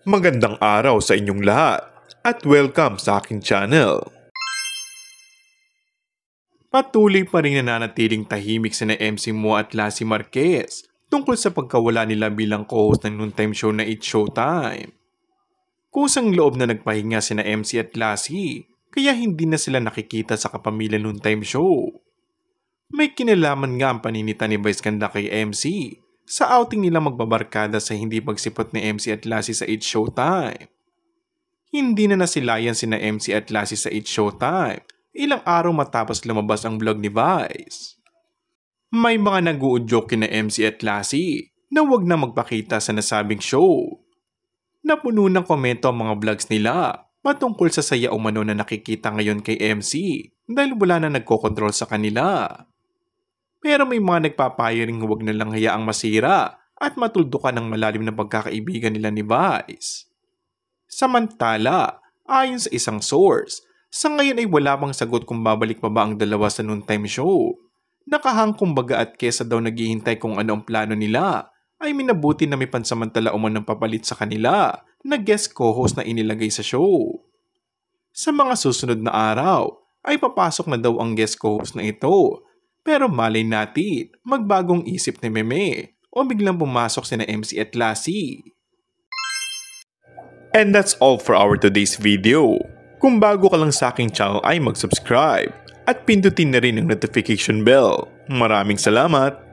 Magandang araw sa inyong lahat at welcome sa aking channel. Patuloy pa rin nananatiling tahimik sina MC Mo at Lassie Marquez tungkol sa pagkawala nila bilang co-host ng noontime show na It's Showtime. Kusang loob na nagpahinga sina MC at Lassie kaya hindi na sila nakikita sa kapamilya noontime show. May kinalaman nga ang paninita ni Vice Ganda kay MC sa outing nila magbabarkada sa hindi pagsipot ni MC at Lassie sa It's Showtime. Hindi na nasilayan sina MC at Lassie sa It's Showtime ilang araw matapos lumabas ang vlog ni Vice. May mga nag-uudyok kina MC at Lassie na wag na magpakita sa nasabing show. Napuno ng komento ang mga vlogs nila patungkol sa saya umano na nakikita ngayon kay MC dahil wala na nagkokontrol sa kanila. Pero may mga nagpapayo ring huwag na lang hayaang masira at matuldukan ng malalim na pagkakaibigan nila ni Vice. Samantala, ayon sa isang source, sa ngayon ay wala pang sagot kung babalik pa ba ang dalawa sa noontime show. Nakahang kumbaga at kesa daw naghihintay kung ano ang plano nila, ay minabuti na may pansamantala umanong papalit sa kanila na guest co-host na inilagay sa show. Sa mga susunod na araw, ay papasok na daw ang guest co-host na ito. Pero malay natin, magbagong isip ni Meme o biglang pumasok sina MC at Lassie. And that's all for our today's video. Kung bago ka lang sa aking channel ay mag-subscribe at pindutin na rin ang notification bell. Maraming salamat!